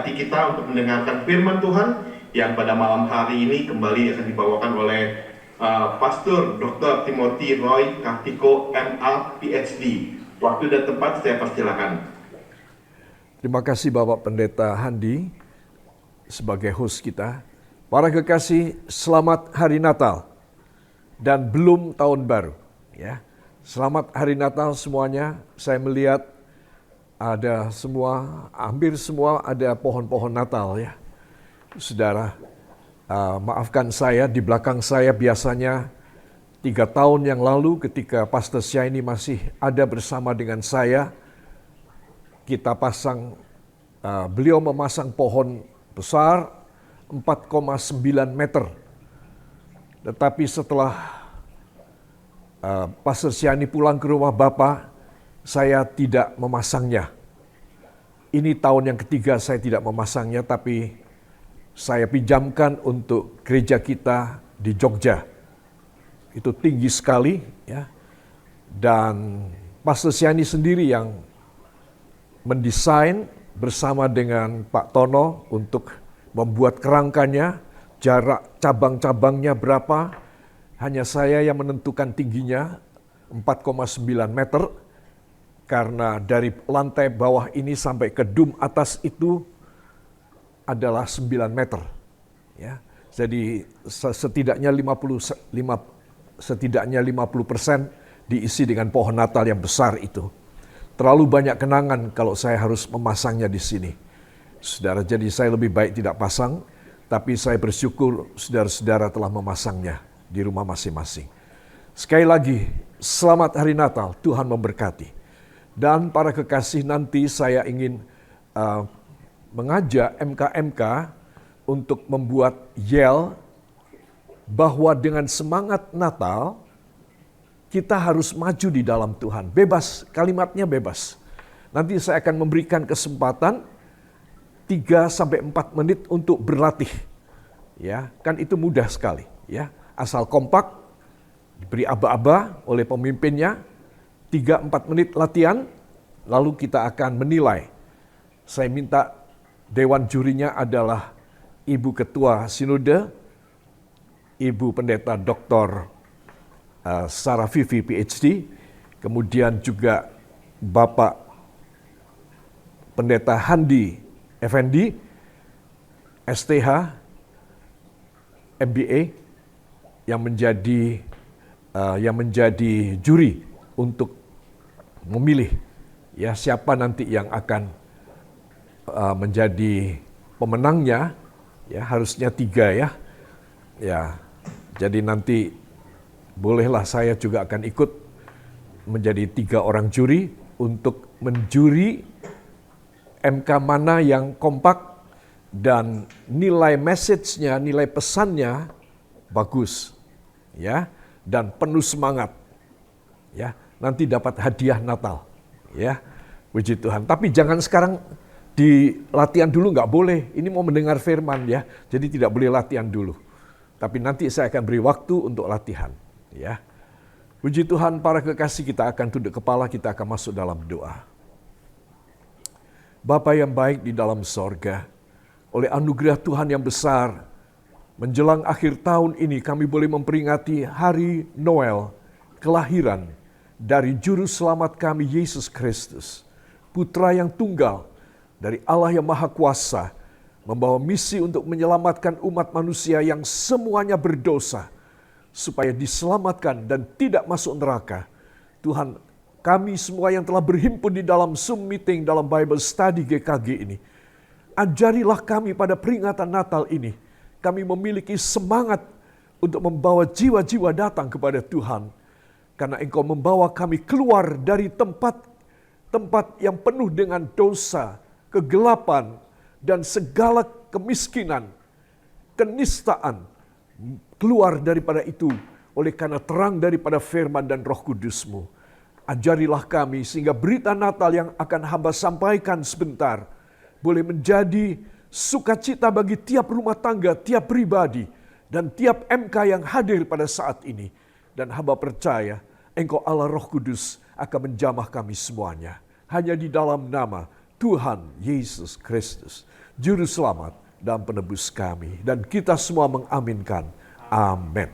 hati kita untuk mendengarkan firman Tuhan yang pada malam hari ini kembali akan dibawakan oleh Pastor Dr. Timothy Roy Kartiko MA PhD. Waktu dan tempat saya persilakan. Terima kasih Bapak Pendeta Handi sebagai host kita. Para kekasih, selamat Hari Natal dan belum Tahun Baru. Ya, selamat Hari Natal semuanya. Saya melihat ada hampir semua ada pohon-pohon Natal ya. Saudara, maafkan saya, di belakang saya biasanya 3 tahun yang lalu ketika Pastor Syaini masih ada bersama dengan saya, beliau memasang pohon besar 4,9 meter. Tetapi setelah Pastor Syaini pulang ke rumah Bapak, saya tidak memasangnya. Ini tahun yang ketiga saya tidak memasangnya, tapi saya pinjamkan untuk gereja kita di Jogja. Itu tinggi sekali ya. Dan Pastor Syaini sendiri yang mendesain bersama dengan Pak Tono untuk membuat kerangkanya, jarak cabang-cabangnya berapa. Hanya saya yang menentukan tingginya 4,9 meter. Karena dari lantai bawah ini sampai ke dum atas itu adalah 9 meter. Ya. Jadi setidaknya 50% diisi dengan pohon Natal yang besar itu. Terlalu banyak kenangan kalau saya harus memasangnya di sini. Saudara, jadi saya lebih baik tidak pasang, tapi saya bersyukur saudara-saudara telah memasangnya di rumah masing-masing. Sekali lagi, selamat Hari Natal, Tuhan memberkati. Dan para kekasih, nanti saya ingin mengajak MK-MK untuk membuat yel bahwa dengan semangat Natal, kita harus maju di dalam Tuhan. Bebas, kalimatnya bebas. Nanti saya akan memberikan kesempatan 3-4 menit untuk berlatih. Ya, kan itu mudah sekali. Ya, asal kompak, diberi aba-aba oleh pemimpinnya, 3-4 menit latihan, lalu kita akan menilai. Saya minta dewan jurinya adalah Ibu Ketua Sinode, Ibu Pendeta Dr. Sarah Vivi PhD, kemudian juga Bapak Pendeta Handi Effendi, STH, MBA, yang menjadi juri untuk memilih ya siapa nanti yang akan menjadi pemenangnya. Ya, harusnya 3 ya. Ya, jadi nanti bolehlah saya juga akan ikut menjadi 3 orang juri untuk menjuri MK mana yang kompak dan nilai message-nya, nilai pesannya bagus. Ya, dan penuh semangat. Ya, nanti dapat hadiah Natal. Ya, puji Tuhan. Tapi jangan sekarang di latihan dulu, nggak boleh. Ini mau mendengar firman ya, jadi tidak boleh latihan dulu. Tapi nanti saya akan beri waktu untuk latihan. Ya, puji Tuhan, para kekasih, kita akan tunduk kepala, kita akan masuk dalam doa. Bapa yang baik di dalam sorga, oleh anugerah Tuhan yang besar, menjelang akhir tahun ini kami boleh memperingati hari Noel, kelahiran dari Juru Selamat kami Yesus Kristus, Putra yang tunggal dari Allah yang Maha Kuasa, membawa misi untuk menyelamatkan umat manusia yang semuanya berdosa, supaya diselamatkan dan tidak masuk neraka. Tuhan, kami semua yang telah berhimpun di dalam Zoom meeting dalam Bible Study GKG ini, ajarilah kami pada peringatan Natal ini, kami memiliki semangat untuk membawa jiwa-jiwa datang kepada Tuhan, karena Engkau membawa kami keluar dari tempat yang penuh dengan dosa, kegelapan, dan segala kemiskinan, kenistaan. Keluar daripada itu oleh karena terang daripada firman dan Roh Kudus-Mu. Ajarilah kami sehingga berita Natal yang akan hamba sampaikan sebentar boleh menjadi sukacita bagi tiap rumah tangga, tiap pribadi, dan tiap MK yang hadir pada saat ini. Dan hamba percaya Engkau Allah Roh Kudus akan menjamah kami semuanya. Hanya di dalam nama Tuhan Yesus Kristus. Juru Selamat dan Penebus kami. Dan kita semua mengaminkan. Amin.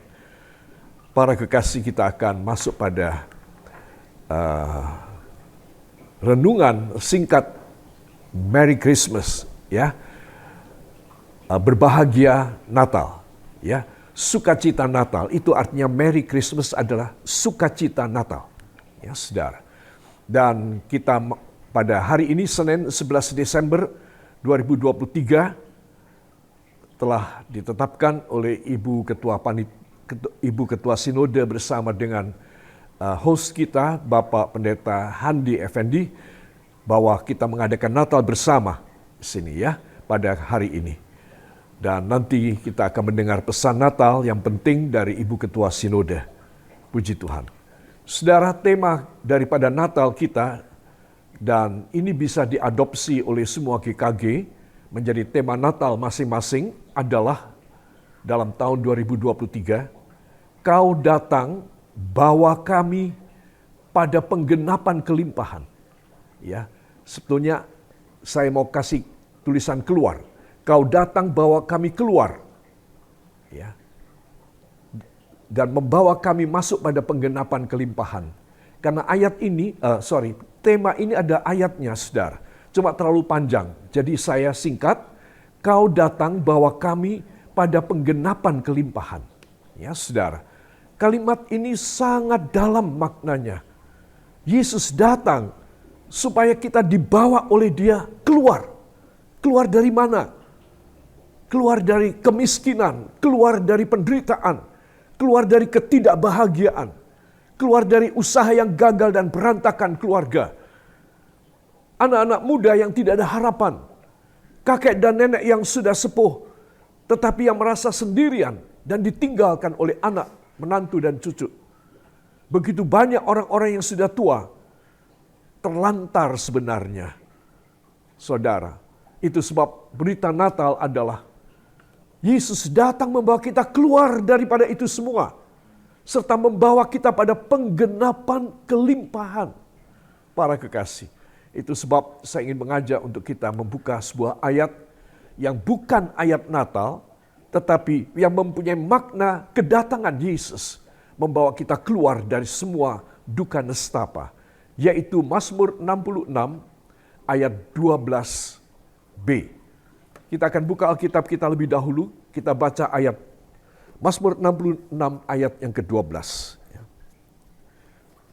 Para kekasih, kita akan masuk pada renungan singkat Merry Christmas, ya. Berbahagia Natal, ya. Sukacita Natal, itu artinya Merry Christmas adalah sukacita Natal, ya saudara. Dan kita pada hari ini Senin 11 Desember 2023 telah ditetapkan oleh Ibu Ketua Sinode bersama dengan host kita Bapak Pendeta Handi Effendi bahwa kita mengadakan Natal bersama di sini, ya, pada hari ini. Dan nanti kita akan mendengar pesan Natal yang penting dari Ibu Ketua Sinode. Puji Tuhan. Saudara, tema daripada Natal kita, dan ini bisa diadopsi oleh semua GKG menjadi tema Natal masing-masing adalah dalam tahun 2023, Kau datang bawa kami pada penggenapan kelimpahan. Ya, sebetulnya saya mau kasih tulisan keluar. Kau datang bawa kami keluar. Ya. Dan membawa kami masuk pada penggenapan kelimpahan. Karena ayat ini, tema ini ada ayatnya, saudara. Cuma terlalu panjang. Jadi saya singkat, kau datang bawa kami pada penggenapan kelimpahan. Ya, saudara. Kalimat ini sangat dalam maknanya. Yesus datang supaya kita dibawa oleh Dia keluar. Keluar dari mana? Keluar dari kemiskinan, keluar dari penderitaan, keluar dari ketidakbahagiaan, keluar dari usaha yang gagal dan berantakan keluarga. Anak-anak muda yang tidak ada harapan, kakek dan nenek yang sudah sepuh, tetapi yang merasa sendirian dan ditinggalkan oleh anak, menantu dan cucu. Begitu banyak orang-orang yang sudah tua, terlantar sebenarnya. Saudara, itu sebab berita Natal adalah Yesus datang membawa kita keluar daripada itu semua, serta membawa kita pada penggenapan kelimpahan. Para kekasih, itu sebab saya ingin mengajak untuk kita membuka sebuah ayat yang bukan ayat Natal, tetapi yang mempunyai makna kedatangan Yesus, membawa kita keluar dari semua duka nestapa, yaitu Mazmur 66 ayat 12b. Kita akan buka Alkitab kita lebih dahulu. Kita baca ayat Mazmur 66 ayat yang ke-12.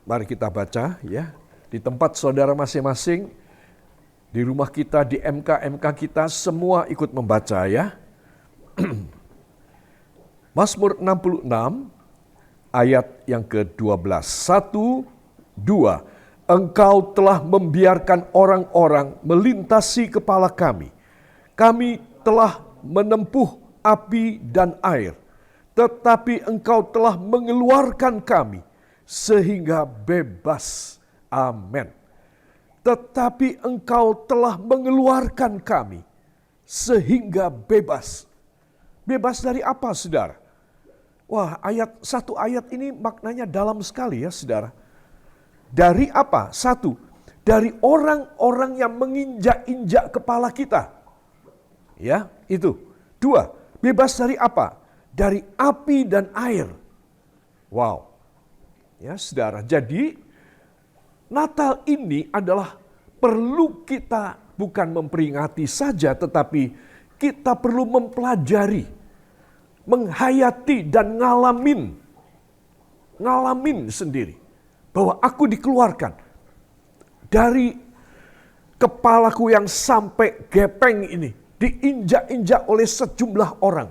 Mari kita baca, ya. Di tempat saudara masing-masing, di rumah kita, di MK kita, semua ikut membaca, ya. Mazmur 66 ayat yang ke-12. 1, 2. Engkau telah membiarkan orang-orang melintasi kepala kami. Kami telah menempuh api dan air, tetapi Engkau telah mengeluarkan kami sehingga bebas. Amin. Tetapi Engkau telah mengeluarkan kami sehingga bebas. Bebas dari apa, saudara? Wah, satu ayat ini maknanya dalam sekali, ya saudara. Dari apa? Satu, dari orang-orang yang menginjak-injak kepala kita. Ya, itu. 2, bebas dari apa? Dari api dan air. Wow. Ya, saudara. Jadi, Natal ini adalah perlu kita bukan memperingati saja, tetapi kita perlu mempelajari, menghayati dan ngalamin sendiri. Bahwa aku dikeluarkan dari kepalaku yang sampai gepeng ini, diinjak-injak oleh sejumlah orang.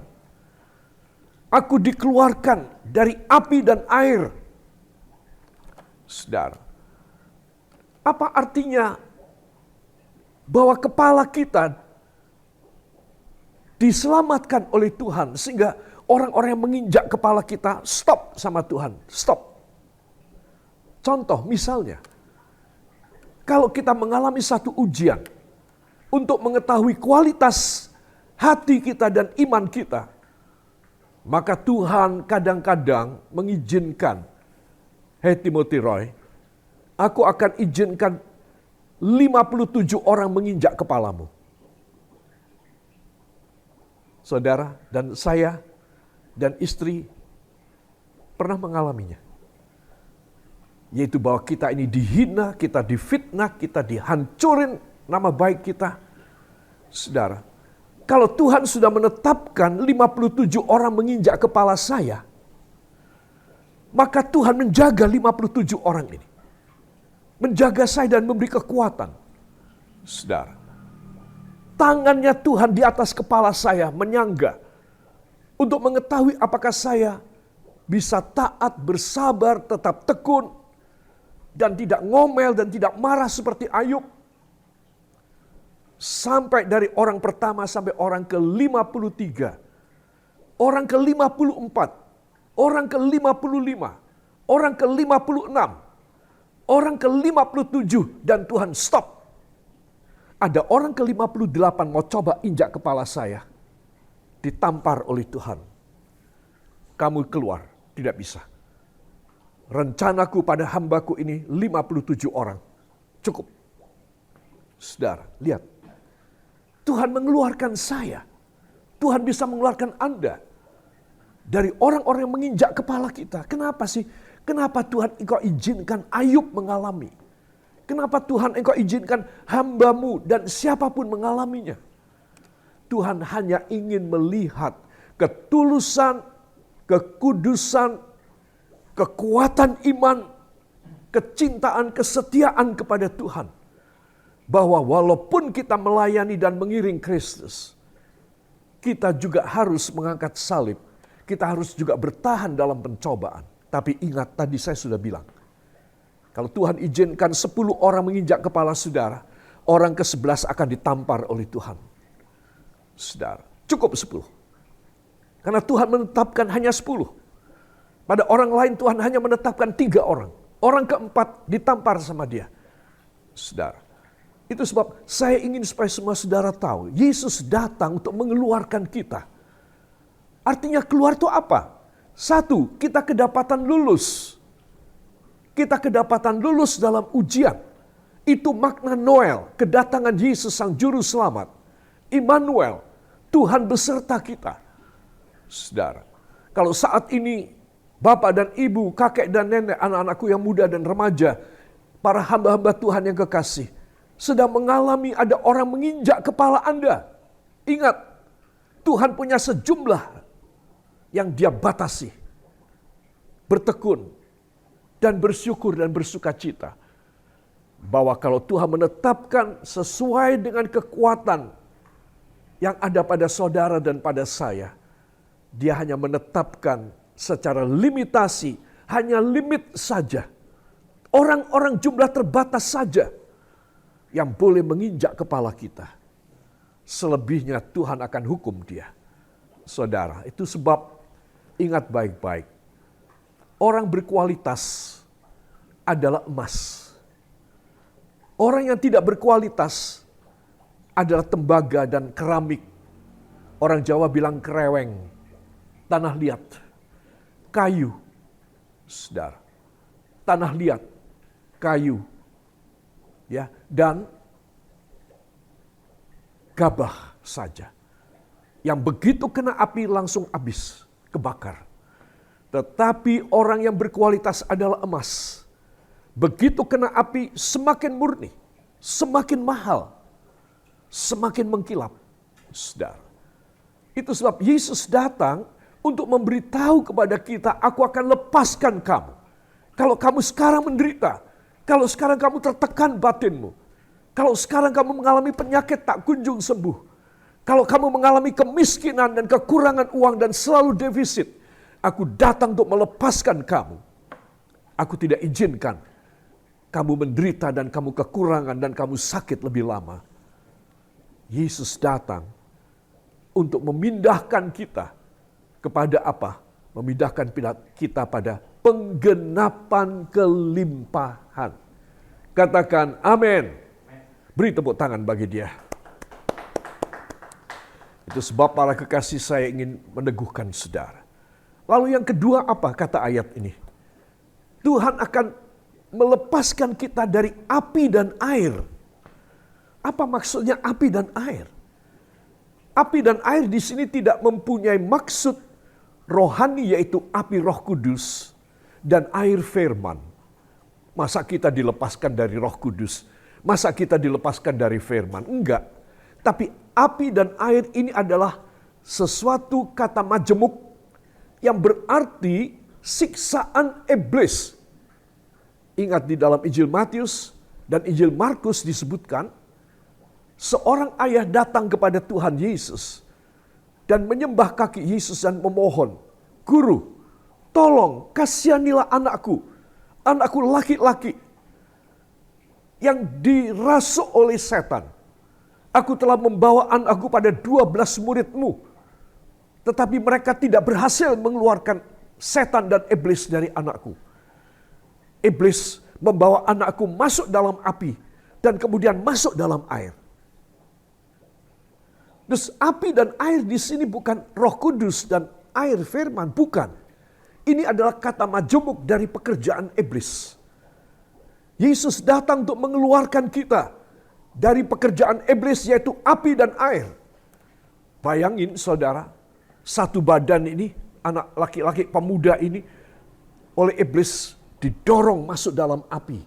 Aku dikeluarkan dari api dan air. Saudara, apa artinya bahwa kepala kita diselamatkan oleh Tuhan sehingga orang-orang yang menginjak kepala kita stop sama Tuhan, stop. Contoh misalnya, kalau kita mengalami satu ujian untuk mengetahui kualitas hati kita dan iman kita, maka Tuhan kadang-kadang mengizinkan, hei Timothy Roy, aku akan izinkan 57 orang menginjak kepalamu. Saudara dan saya dan istri pernah mengalaminya. Yaitu bahwa kita ini dihina, kita difitnah, kita dihancurin nama baik kita. Saudara, kalau Tuhan sudah menetapkan 57 orang menginjak kepala saya, maka Tuhan menjaga 57 orang ini. Menjaga saya dan memberi kekuatan. Saudara, tangannya Tuhan di atas kepala saya menyangga untuk mengetahui apakah saya bisa taat, bersabar, tetap tekun, dan tidak ngomel dan tidak marah seperti Ayub. Sampai dari orang pertama sampai orang ke-53, orang ke-54, orang ke-55, orang ke-56, orang ke-57, dan Tuhan stop. Ada orang ke-58 mau coba injak kepala saya, ditampar oleh Tuhan. Kamu keluar, tidak bisa. Rencanaku pada hambaku ini 57 orang. Cukup. Saudara, lihat. Tuhan mengeluarkan saya. Tuhan bisa mengeluarkan Anda dari orang-orang yang menginjak kepala kita. Kenapa sih? Kenapa Tuhan engkau izinkan Ayub mengalami? Kenapa Tuhan engkau izinkan hambamu dan siapapun mengalaminya? Tuhan hanya ingin melihat ketulusan, kekudusan, kekuatan iman, kecintaan, kesetiaan kepada Tuhan. Bahwa walaupun kita melayani dan mengiring Kristus, kita juga harus mengangkat salib. Kita harus juga bertahan dalam pencobaan. Tapi ingat tadi saya sudah bilang, kalau Tuhan izinkan 10 orang menginjak kepala saudara, orang ke-11 akan ditampar oleh Tuhan. Saudara, cukup 10. Karena Tuhan menetapkan hanya 10. Pada orang lain Tuhan hanya menetapkan 3 orang. Orang keempat ditampar sama dia. Saudara, itu sebab saya ingin supaya semua saudara tahu, Yesus datang untuk mengeluarkan kita. Artinya keluar itu apa? 1, kita kedapatan lulus. Kita kedapatan lulus dalam ujian. Itu makna Noel, kedatangan Yesus Sang Juru Selamat. Immanuel, Tuhan beserta kita. Saudara, kalau saat ini Bapak dan Ibu, kakek dan nenek, anak-anakku yang muda dan remaja, para hamba-hamba Tuhan yang kekasih, sedang mengalami ada orang menginjak kepala Anda. Ingat, Tuhan punya sejumlah yang Dia batasi. Bertekun dan bersyukur dan bersuka cita. Bahwa kalau Tuhan menetapkan sesuai dengan kekuatan yang ada pada saudara dan pada saya, Dia hanya menetapkan secara limitasi, hanya limit saja. Orang-orang jumlah terbatas saja yang boleh menginjak kepala kita. Selebihnya Tuhan akan hukum dia. Saudara, itu sebab ingat baik-baik. Orang berkualitas adalah emas. Orang yang tidak berkualitas adalah tembaga dan keramik. Orang Jawa bilang kereweng, tanah liat. Kayu, saudara, tanah liat, kayu, ya, dan gabah saja. Yang begitu kena api langsung habis, kebakar. Tetapi orang yang berkualitas adalah emas. Begitu kena api semakin murni, semakin mahal, semakin mengkilap, saudara. Itu sebab Yesus datang untuk memberitahu kepada kita, aku akan lepaskan kamu. Kalau kamu sekarang menderita, kalau sekarang kamu tertekan batinmu, kalau sekarang kamu mengalami penyakit tak kunjung sembuh, kalau kamu mengalami kemiskinan dan kekurangan uang dan selalu defisit, aku datang untuk melepaskan kamu. Aku tidak izinkan kamu menderita dan kamu kekurangan dan kamu sakit lebih lama. Yesus datang untuk memindahkan kita kepada apa? Memindahkan kita pada penggenapan kelimpahan. Katakan amin. Beri tepuk tangan bagi dia. Itu sebab para kekasih saya ingin meneguhkan saudara. Lalu yang kedua apa kata ayat ini? Tuhan akan melepaskan kita dari api dan air. Apa maksudnya api dan air? Api dan air di sini tidak mempunyai maksud rohani, yaitu api Roh Kudus dan air firman. Masa kita dilepaskan dari Roh Kudus? Masa kita dilepaskan dari firman? Enggak. Tapi api dan air ini adalah sesuatu kata majemuk yang berarti siksaan iblis. Ingat, di dalam Injil Matius dan Injil Markus disebutkan, seorang ayah datang kepada Tuhan Yesus dan menyembah kaki Yesus dan memohon, "Guru, tolong kasihanilah anakku laki-laki yang dirasuk oleh setan. Aku telah membawa anakku pada 12 muridmu, tetapi mereka tidak berhasil mengeluarkan setan dan iblis dari anakku. Iblis membawa anakku masuk dalam api dan kemudian masuk dalam air." Terus api dan air di sini bukan Roh Kudus dan air firman, bukan. Ini adalah kata majemuk dari pekerjaan iblis. Yesus datang untuk mengeluarkan kita dari pekerjaan iblis, yaitu api dan air. Bayangin saudara, satu badan ini, anak laki-laki pemuda ini, oleh iblis didorong masuk dalam api.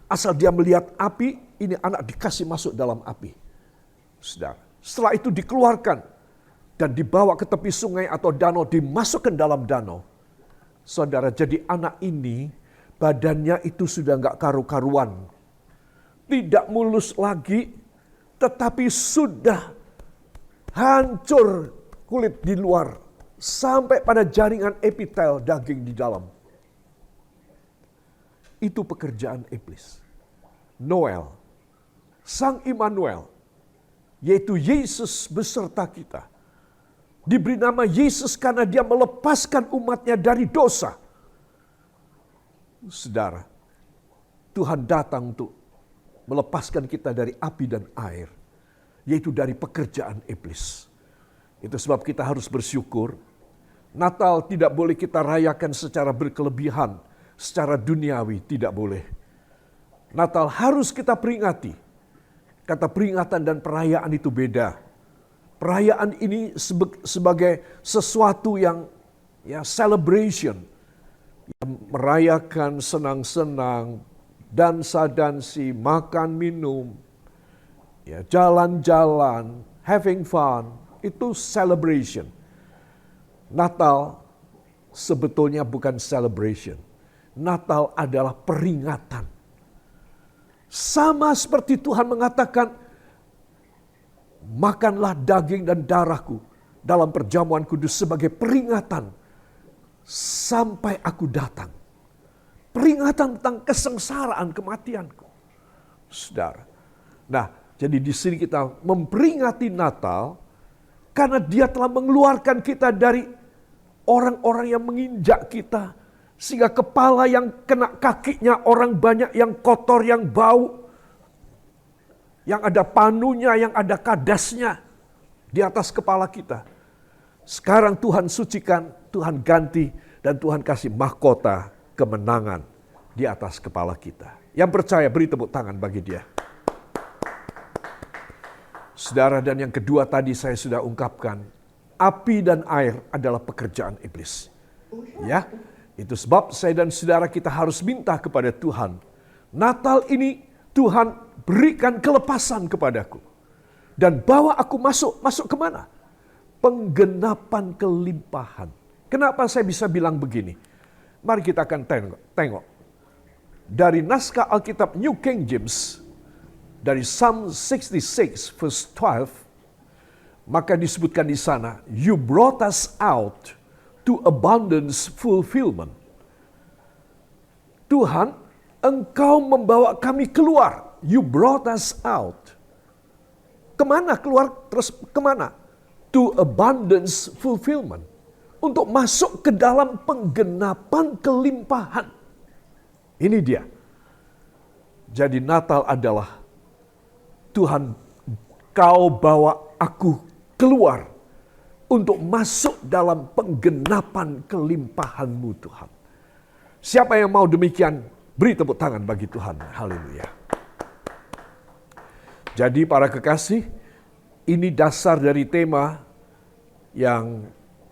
Asal dia melihat api, ini anak dikasih masuk dalam api. Saudara, setelah itu dikeluarkan dan dibawa ke tepi sungai atau danau, dimasukkan dalam danau. Saudara, jadi anak ini badannya itu sudah enggak karu-karuan. Tidak mulus lagi, tetapi sudah hancur kulit di luar. Sampai pada jaringan epitel daging di dalam. Itu pekerjaan iblis. Noel, Sang Immanuel, yaitu Yesus beserta kita, diberi nama Yesus karena dia melepaskan umatnya dari dosa. Saudara, Tuhan datang untuk melepaskan kita dari api dan air, yaitu dari pekerjaan iblis. Itu sebab kita harus bersyukur. Natal tidak boleh kita rayakan secara berkelebihan, secara duniawi, tidak boleh. Natal harus kita peringati. Kata peringatan dan perayaan itu beda. Perayaan ini sebagai sesuatu yang celebration, yang merayakan senang-senang, dansa-dansi, makan minum, jalan-jalan, having fun, itu celebration. Natal sebetulnya bukan celebration. Natal adalah peringatan. Sama seperti Tuhan mengatakan, "Makanlah daging dan darahku dalam perjamuan kudus sebagai peringatan sampai aku datang." Peringatan tentang kesengsaraan kematianku. Saudara. Nah, jadi di sini kita memperingati Natal karena dia telah mengeluarkan kita dari orang-orang yang menginjak kita. Sehingga kepala yang kena kakinya orang banyak yang kotor, yang bau. Yang ada panunya, yang ada kadasnya di atas kepala kita. Sekarang Tuhan sucikan, Tuhan ganti, dan Tuhan kasih mahkota kemenangan di atas kepala kita. Yang percaya beri tepuk tangan bagi dia. Saudara, dan yang kedua tadi saya sudah ungkapkan, api dan air adalah pekerjaan iblis. Ya, itu sebab saya dan saudara kita harus minta kepada Tuhan, Natal ini Tuhan berikan kelepasan kepadaku. Dan bawa aku masuk kemana? Penggenapan kelimpahan. Kenapa saya bisa bilang begini? Mari kita akan tengok. Dari naskah Alkitab New King James, dari Psalm 66 verse 12, maka disebutkan di sana, "You brought us out to abundance fulfillment." Tuhan, Engkau membawa kami keluar. You brought us out. Kemana keluar? Terus kemana? To abundance fulfillment. Untuk masuk ke dalam penggenapan kelimpahan. Ini dia. Jadi Natal adalah Tuhan, Kau bawa aku keluar untuk masuk dalam penggenapan kelimpahan-Mu, Tuhan. Siapa yang mau demikian, beri tepuk tangan bagi Tuhan. Haleluya. Jadi para kekasih, Ini dasar dari tema yang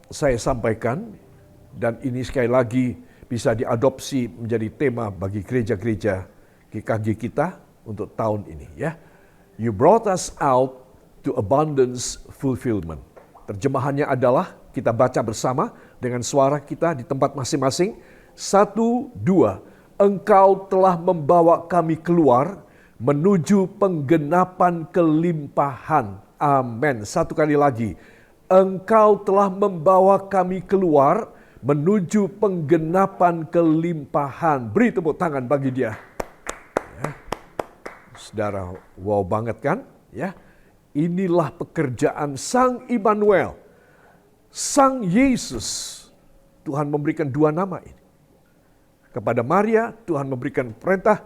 saya sampaikan, dan ini sekali lagi bisa diadopsi menjadi tema bagi gereja-gereja GKG kita untuk tahun ini ya. You brought us out to abundance fulfillment. Terjemahannya adalah kita baca bersama dengan suara kita di tempat masing-masing. 1, 2. Engkau telah membawa kami keluar menuju penggenapan kelimpahan. Amin. Satu kali lagi. Engkau telah membawa kami keluar menuju penggenapan kelimpahan. Beri tepuk tangan bagi dia. Ya. Saudara, wow banget kan? Ya. Inilah pekerjaan Sang Immanuel, Sang Yesus. Tuhan memberikan 2 nama ini. Kepada Maria, Tuhan memberikan perintah,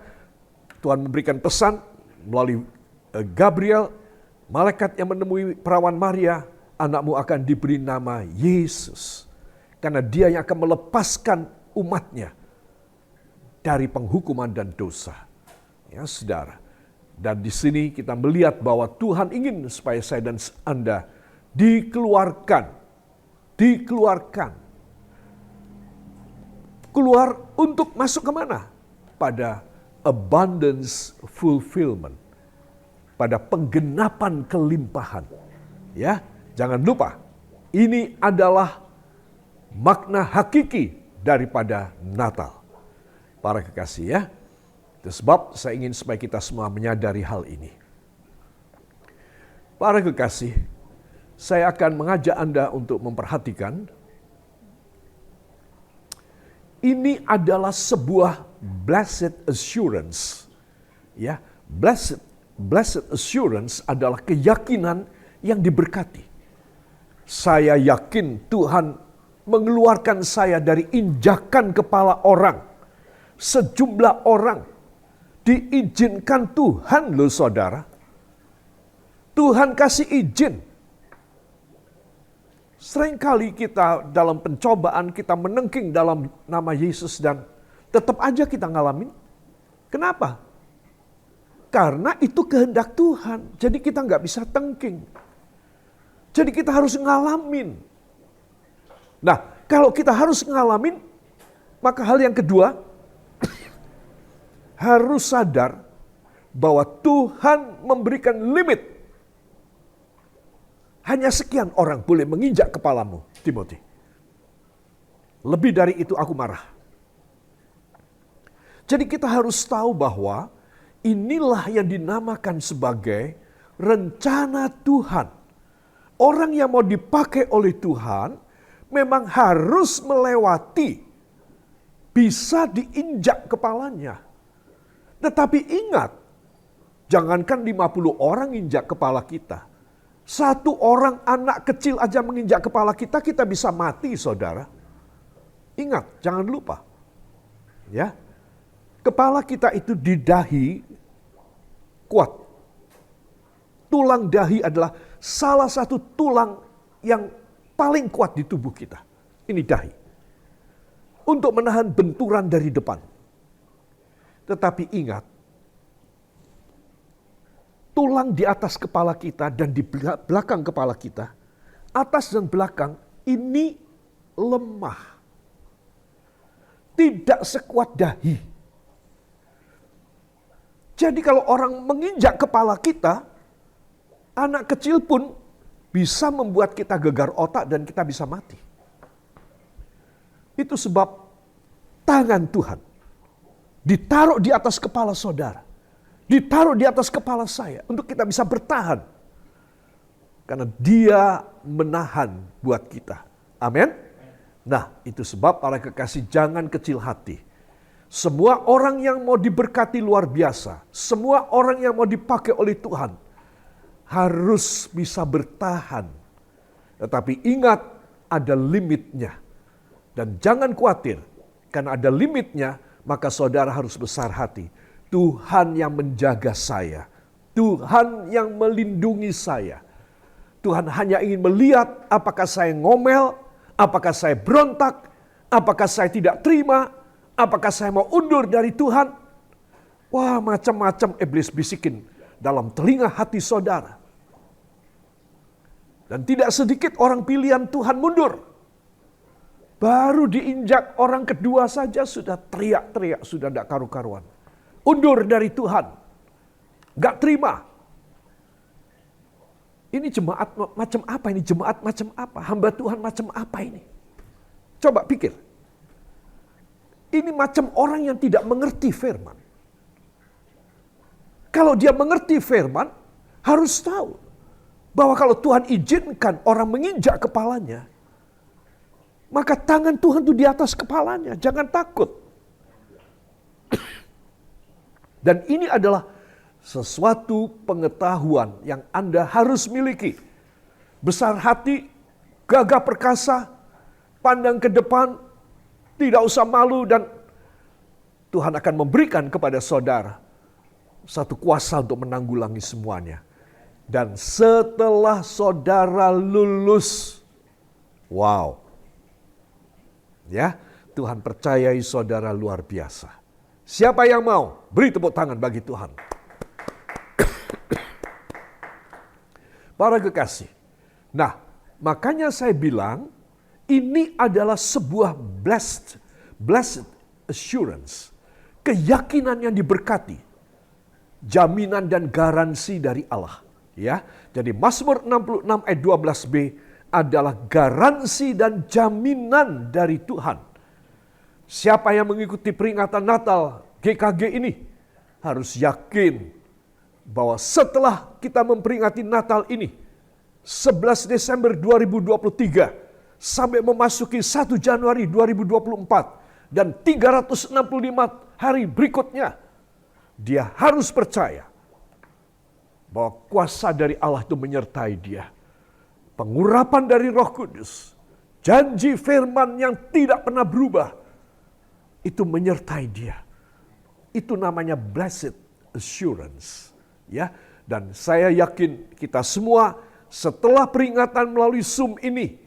Tuhan memberikan pesan melalui Gabriel, malaikat yang menemui perawan Maria, anakmu akan diberi nama Yesus. Karena dia yang akan melepaskan umatnya dari penghukuman dan dosa. Ya saudara. Dan di sini kita melihat bahwa Tuhan ingin supaya saya dan Anda dikeluarkan. Keluar untuk masuk kemana? Pada abundance fulfillment. Pada penggenapan kelimpahan. Ya, jangan lupa. Ini adalah makna hakiki daripada Natal. Para kekasih ya. Itu sebab saya ingin supaya kita semua menyadari hal ini. Para kekasih, saya akan mengajak Anda untuk memperhatikan. Ini adalah sebuah blessed assurance. Ya, blessed assurance adalah keyakinan yang diberkati. Saya yakin Tuhan mengeluarkan saya dari injakan kepala orang. Sejumlah orang diizinkan Tuhan loh saudara. Tuhan kasih izin. Seringkali kita dalam pencobaan, kita menengking dalam nama Yesus dan tetap aja kita ngalamin. Kenapa? Karena itu kehendak Tuhan. Jadi kita nggak bisa tengking. Jadi kita harus ngalamin. Nah, kalau kita harus ngalamin, maka hal yang kedua, harus sadar bahwa Tuhan memberikan limit. Hanya sekian orang boleh menginjak kepalamu, Timothy. Lebih dari itu aku marah. Jadi kita harus tahu bahwa inilah yang dinamakan sebagai rencana Tuhan. Orang yang mau dipakai oleh Tuhan memang harus melewati, bisa diinjak kepalanya. Tetapi ingat, jangankan 50 orang injak kepala kita. 1 orang anak kecil aja menginjak kepala kita, kita bisa mati saudara. Ingat, jangan lupa. Ya, kepala kita itu di dahi kuat. Tulang dahi adalah salah satu tulang yang paling kuat di tubuh kita. Ini dahi. Untuk menahan benturan dari depan. Tetapi ingat, tulang di atas kepala kita dan di belakang kepala kita, atas dan belakang ini lemah. Tidak sekuat dahi. Jadi kalau orang menginjak kepala kita, anak kecil pun bisa membuat kita gegar otak dan kita bisa mati. Itu sebab tangan Tuhan ditaruh di atas kepala saudara. Ditaruh di atas kepala saya untuk kita bisa bertahan. Karena dia menahan buat kita. Amin. Nah, itu sebab para kekasih jangan kecil hati. Semua orang yang mau diberkati luar biasa. Semua orang yang mau dipakai oleh Tuhan harus bisa bertahan. Tetapi ingat ada limitnya. Dan jangan khawatir. Karena ada limitnya, maka saudara harus besar hati. Tuhan yang menjaga saya. Tuhan yang melindungi saya. Tuhan hanya ingin melihat apakah saya ngomel, apakah saya berontak, apakah saya tidak terima, apakah saya mau undur dari Tuhan. Wah, macam-macam iblis bisikin dalam telinga hati saudara. Dan tidak sedikit orang pilihan Tuhan mundur. Baru diinjak orang kedua saja sudah teriak-teriak, sudah tidak karu-karuan. Undur dari Tuhan. Gak terima. Ini jemaat macam apa ini? Jemaat macam apa? Hamba Tuhan macam apa ini? Coba pikir. Ini macam orang yang tidak mengerti firman. Kalau dia mengerti firman, harus tahu bahwa kalau Tuhan izinkan orang menginjak kepalanya, maka tangan Tuhan itu di atas kepalanya. Jangan takut. Dan ini adalah sesuatu pengetahuan yang Anda harus miliki. Besar hati, gagah perkasa, pandang ke depan, tidak usah malu, dan Tuhan akan memberikan kepada saudara satu kuasa untuk menanggulangi semuanya. Dan setelah saudara lulus, wow. Ya, Tuhan percayai saudara luar biasa. Siapa yang mau? Beri tepuk tangan bagi Tuhan. Para kekasih. Nah, makanya saya bilang ini adalah sebuah blessed assurance. Keyakinan yang diberkati. Jaminan dan garansi dari Allah. Ya, jadi Mazmur 66 ayat 12b adalah garansi dan jaminan dari Tuhan. Siapa yang mengikuti peringatan Natal GKG ini harus yakin bahwa setelah kita memperingati Natal ini 11 Desember 2023 sampai memasuki 1 Januari 2024 dan 365 hari berikutnya, dia harus percaya bahwa kuasa dari Allah itu menyertai dia. Pengurapan dari Roh Kudus, janji firman yang tidak pernah berubah, itu menyertai dia. Itu namanya blessed assurance. Ya, dan saya yakin kita semua setelah peringatan melalui Zoom ini,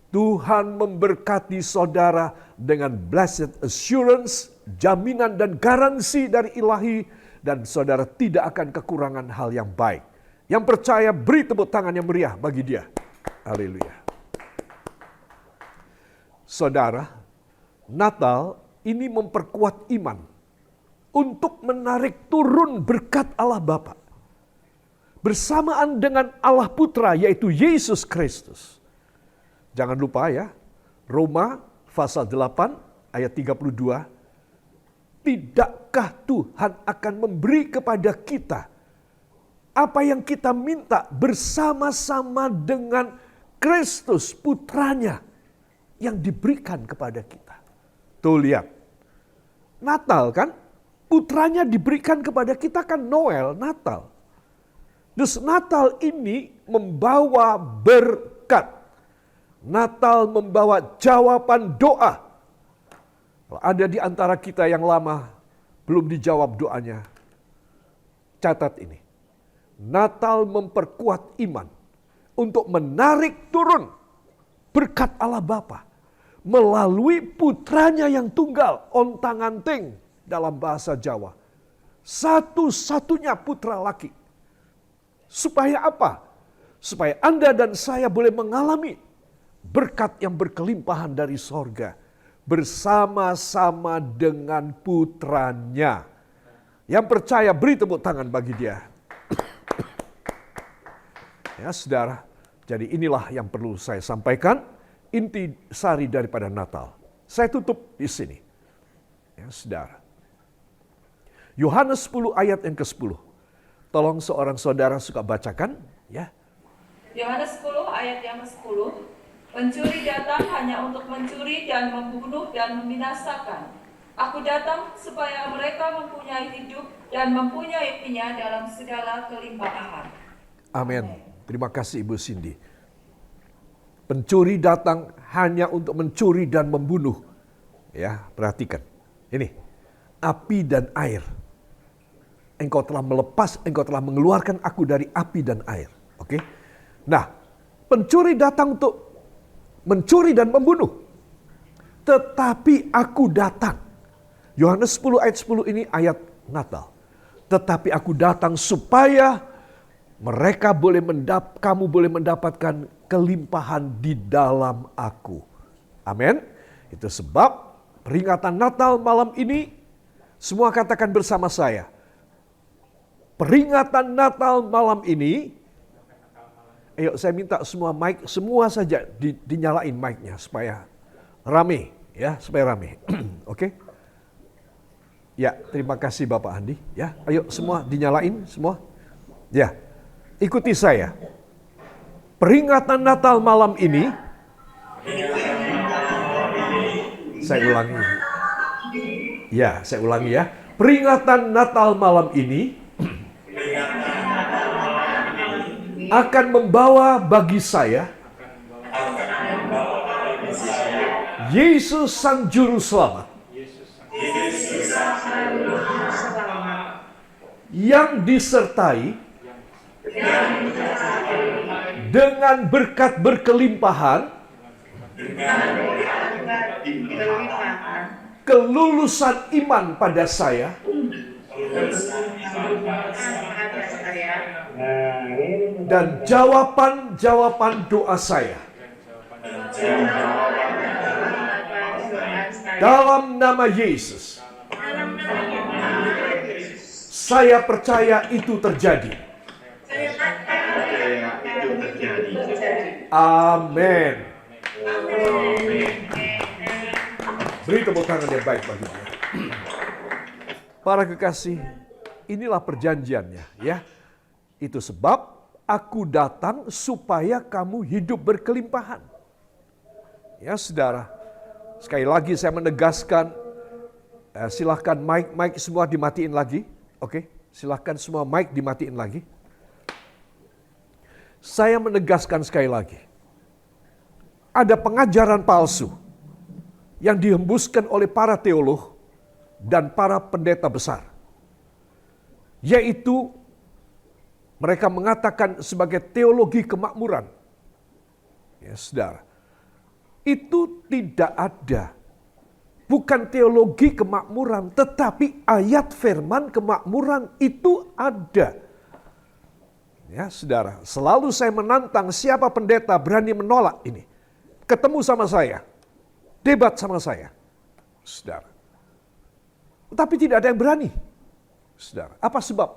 Tuhan memberkati saudara dengan blessed assurance, jaminan dan garansi dari ilahi, dan saudara tidak akan kekurangan hal yang baik. Yang percaya beri tepuk tangan yang meriah bagi dia. Haleluya. Saudara, Natal ini memperkuat iman untuk menarik turun berkat Allah Bapa bersamaan dengan Allah Putra, yaitu Yesus Kristus. Jangan lupa ya, Roma pasal 8 ayat 32. Tidakkah Tuhan akan memberi kepada kita apa yang kita minta bersama-sama dengan Kristus putranya yang diberikan kepada kita. Tuh lihat, Natal kan, putranya diberikan kepada kita kan Noel, Natal. Terus Natal ini membawa berkat. Natal membawa jawaban doa. Kalau ada di antara kita yang lama belum dijawab doanya, catat ini. Natal memperkuat iman untuk menarik turun berkat Allah Bapa melalui putranya yang tunggal, ontang-anting dalam bahasa Jawa. Satu-satunya putra laki. Supaya apa? Supaya Anda dan saya boleh mengalami berkat yang berkelimpahan dari sorga bersama-sama dengan putranya. Yang percaya beri tepuk tangan bagi dia. Ya saudara, jadi inilah yang perlu saya sampaikan, inti sari daripada Natal. Saya tutup di sini. Ya saudara. Yohanes 10 ayat yang ke-10. Tolong seorang saudara suka bacakan. Ya. Yohanes 10 ayat yang ke-10. Pencuri datang hanya untuk mencuri dan membunuh dan membinasakan. Aku datang supaya mereka mempunyai hidup dan mempunyainya dalam segala kelimpahan. Amin. Terima kasih Ibu Cindy. Pencuri datang hanya untuk mencuri dan membunuh. Ya, perhatikan. Ini, api dan air. Engkau telah mengeluarkan aku dari api dan air. Oke? Nah, pencuri datang untuk mencuri dan membunuh. Tetapi aku datang. Yohanes 10 ayat 10 ini ayat Natal. Tetapi aku datang supaya kamu boleh mendapatkan berkelimpahan di dalam aku. Amin. Itu sebab peringatan Natal malam ini, semua katakan bersama saya. Peringatan Natal malam ini, ayo saya minta semua mic, semua saja dinyalain mic-nya supaya rame, ya, supaya rame. Oke? Ya, terima kasih Bapak Andi. Ya, ayo semua dinyalain semua. Ya, ikuti saya. Peringatan Natal malam ini, saya ulangi. Ya, saya ulangi ya. Peringatan Natal malam ini akan membawa bagi saya Yesus Sang Juru Selamat yang disertai dengan berkat berkelimpahan, kelulusan iman pada saya, dan jawaban-jawaban doa saya. Dalam nama Yesus, saya percaya itu terjadi. Amin. Beri tepuk tangan yang baik bagi dia. Para kekasih, inilah perjanjiannya, ya. Itu sebab aku datang supaya kamu hidup berkelimpahan. Ya, saudara. Sekali lagi saya menegaskan, silahkan mic semua dimatiin lagi. Oke, silahkan semua mic dimatiin lagi. Saya menegaskan sekali lagi. Ada pengajaran palsu yang dihembuskan oleh para teolog dan para pendeta besar. Yaitu mereka mengatakan sebagai teologi kemakmuran. Ya, saudara. Itu tidak ada. Bukan teologi kemakmuran, tetapi ayat firman kemakmuran itu ada. Ya, saudara, selalu saya menantang siapa pendeta berani menolak ini. Ketemu sama saya, debat sama saya. Saudara. Tapi tidak ada yang berani. Saudara, apa sebab?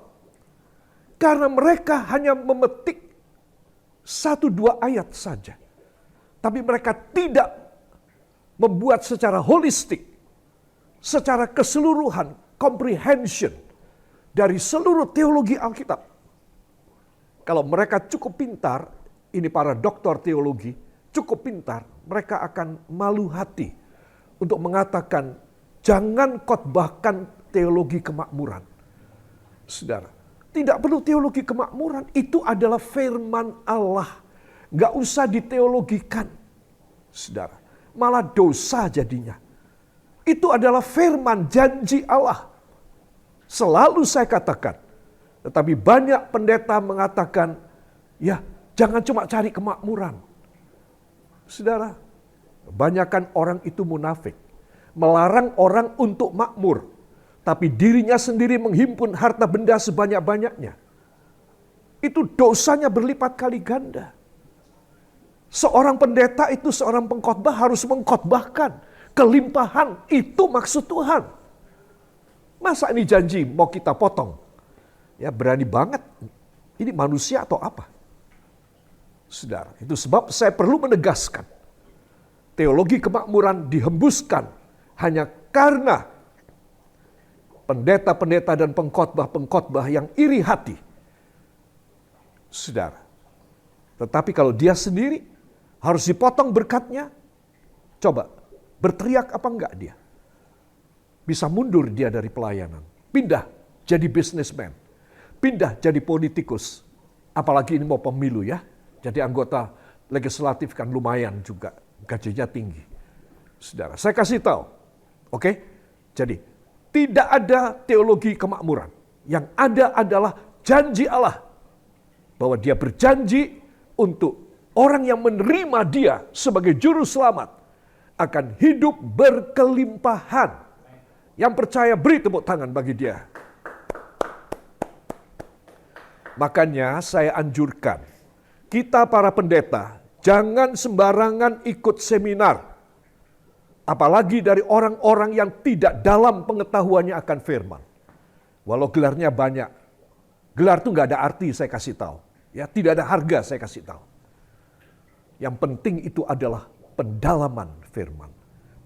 Karena mereka hanya memetik 1-2 ayat saja. Tapi mereka tidak membuat secara holistik, secara keseluruhan, comprehension dari seluruh teologi Alkitab. Kalau mereka cukup pintar, ini para doktor teologi, cukup pintar, mereka akan malu hati untuk mengatakan, jangan khotbahkan teologi kemakmuran. Saudara, tidak perlu teologi kemakmuran, itu adalah firman Allah. Gak usah diteologikan, saudara. Malah dosa jadinya. Itu adalah firman janji Allah. Selalu saya katakan. Tetapi banyak pendeta mengatakan, ya jangan cuma cari kemakmuran. Saudara, kebanyakan orang itu munafik. Melarang orang untuk makmur. Tapi dirinya sendiri menghimpun harta benda sebanyak-banyaknya. Itu dosanya berlipat kali ganda. Seorang pendeta itu, seorang pengkhotbah harus mengkhotbahkan kelimpahan. Itu maksud Tuhan. Masa ini janji mau kita potong? Ya berani banget. Ini manusia atau apa? Saudara, itu sebab saya perlu menegaskan. Teologi kemakmuran dihembuskan hanya karena pendeta-pendeta dan pengkhotbah-pengkhotbah yang iri hati. Saudara. Tetapi kalau dia sendiri harus dipotong berkatnya, coba berteriak apa enggak dia? Bisa mundur dia dari pelayanan, pindah jadi businessman, pindah jadi politikus. Apalagi ini mau pemilu ya, jadi anggota legislatif kan lumayan juga, gajinya tinggi. Saudara, saya kasih tahu, oke? Jadi tidak ada teologi kemakmuran, yang ada adalah janji Allah bahwa dia berjanji untuk orang yang menerima dia sebagai juru selamat akan hidup berkelimpahan. Yang percaya beri tepuk tangan bagi dia. Makanya saya anjurkan kita para pendeta Jangan sembarangan ikut seminar. Apalagi dari orang-orang yang tidak dalam pengetahuannya akan firman. Walau gelarnya banyak. Gelar itu nggak ada arti, saya kasih tahu. Ya, tidak ada harga, saya kasih tahu. Yang penting itu adalah pendalaman firman.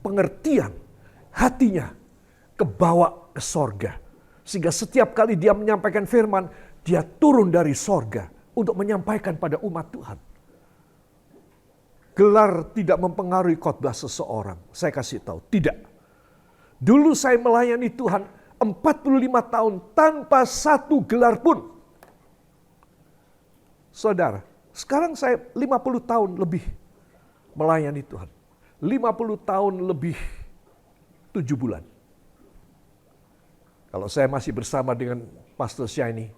Pengertian hatinya kebawa ke sorga. Sehingga setiap kali dia menyampaikan firman, dia turun dari sorga untuk menyampaikan pada umat Tuhan. Gelar tidak mempengaruhi khotbah seseorang. Saya kasih tahu, tidak. Dulu saya melayani Tuhan 45 tahun tanpa satu gelar pun. Saudara, sekarang saya 50 tahun lebih melayani Tuhan. 50 tahun lebih 7 bulan. Kalau saya masih bersama dengan Pastor Shiny,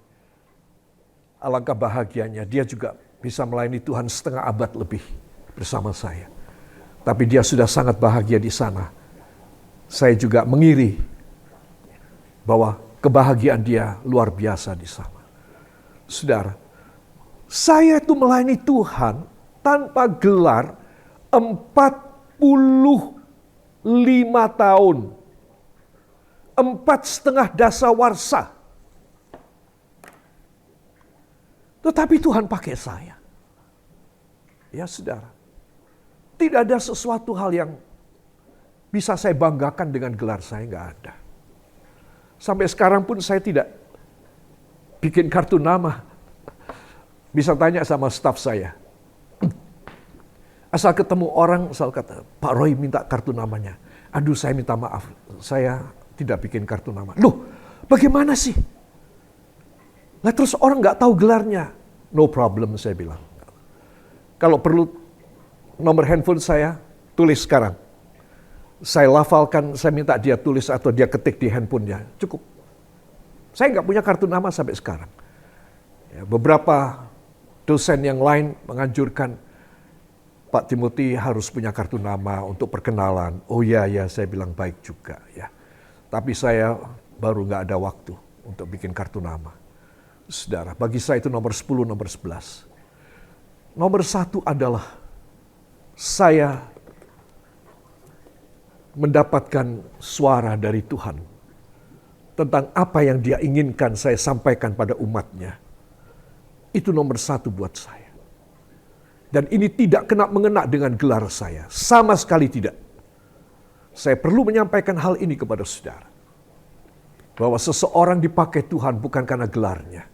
alangkah bahagianya. Dia juga bisa melayani Tuhan setengah abad lebih bersama saya. Tapi dia sudah sangat bahagia di sana. Saya juga mengiri bahwa kebahagiaan dia luar biasa di sana. Saudara, saya itu melayani Tuhan tanpa gelar 45 tahun. 4,5 dasawarsa. Tetapi Tuhan pakai saya. Ya saudara. Tidak ada sesuatu hal yang bisa saya banggakan dengan gelar saya, nggak ada. Sampai sekarang pun saya tidak bikin kartu nama. Bisa tanya sama staf saya. Asal ketemu orang, asal kata, Pak Roy minta kartu namanya. Aduh, saya minta maaf, saya tidak bikin kartu nama. Loh, bagaimana sih? Lah terus orang nggak tahu gelarnya. No problem, saya bilang. Kalau perlu nomor handphone saya, tulis sekarang. Saya lafalkan, saya minta dia tulis atau dia ketik di handphonenya. Cukup. Saya nggak punya kartu nama sampai sekarang. Ya, beberapa dosen yang lain menganjurkan, Pak Timothy harus punya kartu nama untuk perkenalan. Oh ya, saya bilang baik juga. Ya. Tapi saya baru nggak ada waktu untuk bikin kartu nama. Saudara, bagi saya itu nomor 10, nomor 11. Nomor 1 adalah saya mendapatkan suara dari Tuhan tentang apa yang Dia inginkan saya sampaikan pada umatnya. Itu nomor 1 buat saya. Dan ini tidak kena mengena dengan gelar saya. Sama sekali tidak. Saya perlu menyampaikan hal ini kepada saudara. Bahwa seseorang dipakai Tuhan bukan karena gelarnya.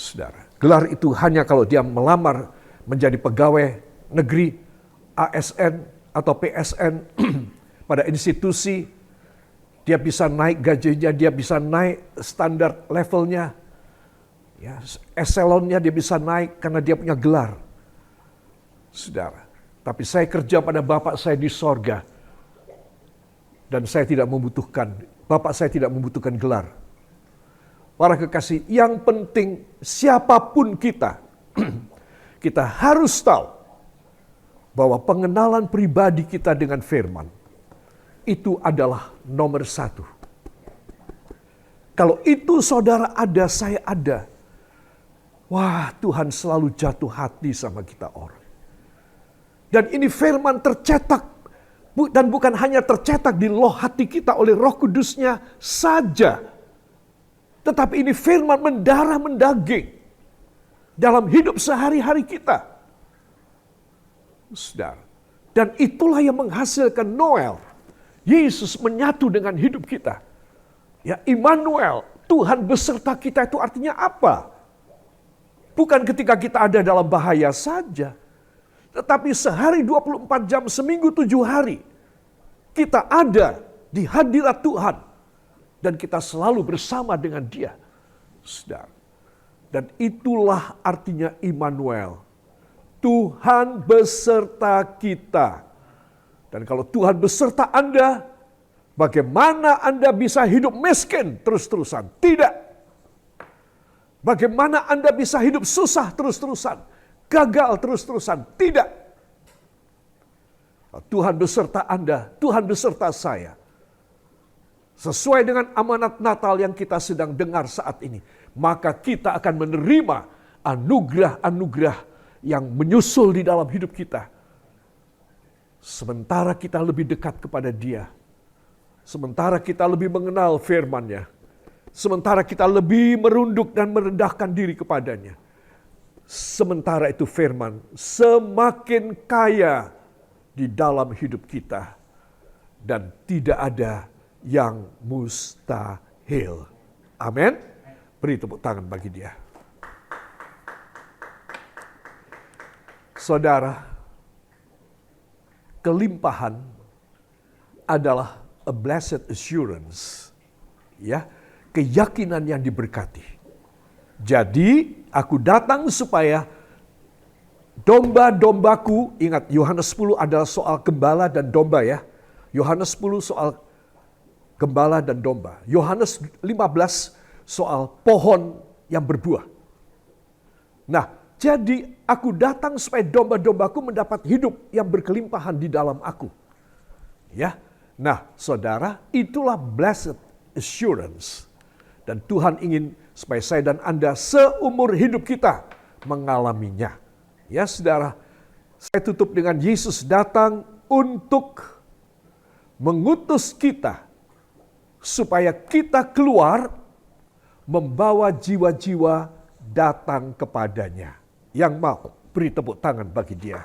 Saudara, gelar itu hanya kalau dia melamar menjadi pegawai negeri, ASN atau PSN pada institusi, dia bisa naik gajinya, dia bisa naik standar levelnya, ya, eselonnya dia bisa naik karena dia punya gelar. Saudara, tapi saya kerja pada Bapak saya di sorga, dan saya tidak membutuhkan, Bapak saya tidak membutuhkan gelar. Para kekasih, yang penting siapapun kita, kita harus tahu bahwa pengenalan pribadi kita dengan firman itu adalah nomor 1. Kalau itu saudara ada, saya ada. Wah, Tuhan selalu jatuh hati sama kita orang. Dan ini firman tercetak, dan bukan hanya tercetak di loh hati kita oleh Roh Kudusnya saja. Tetapi ini firman mendarah mendaging dalam hidup sehari-hari kita. Saudara, dan itulah yang menghasilkan Noel. Yesus menyatu dengan hidup kita. Ya, Immanuel, Tuhan beserta kita itu artinya apa? Bukan ketika kita ada dalam bahaya saja. Tetapi sehari 24 jam, seminggu 7 hari. Kita ada di hadirat Tuhan. Dan kita selalu bersama dengan Dia. Saudara. Dan itulah artinya Immanuel. Tuhan beserta kita. Dan kalau Tuhan beserta Anda, bagaimana Anda bisa hidup miskin terus-terusan? Tidak. Bagaimana Anda bisa hidup susah terus-terusan? Gagal terus-terusan? Tidak. Tuhan beserta Anda, Tuhan beserta saya. Sesuai dengan amanat Natal yang kita sedang dengar saat ini, maka kita akan menerima anugerah-anugerah yang menyusul di dalam hidup kita. Sementara kita lebih dekat kepada Dia, sementara kita lebih mengenal firman-Nya, sementara kita lebih merunduk dan merendahkan diri kepadanya, sementara itu firman semakin kaya di dalam hidup kita dan tidak ada yang mustahil. Amin. Beri tepuk tangan bagi Dia. Saudara, kelimpahan adalah a blessed assurance. Ya, keyakinan yang diberkati. Jadi, aku datang supaya domba-dombaku, ingat Yohanes 10 adalah soal gembala dan domba ya. Yohanes 10 soal gembala dan domba. Yohanes 15 soal pohon yang berbuah. Nah, jadi aku datang supaya domba-dombaku mendapat hidup yang berkelimpahan di dalam aku. Ya. Nah, saudara, itulah blessed assurance. Dan Tuhan ingin supaya saya dan Anda seumur hidup kita mengalaminya. Ya, saudara, saya tutup dengan Yesus datang untuk mengutus kita supaya kita keluar membawa jiwa-jiwa datang kepadanya. Yang mau beri tepuk tangan bagi Dia.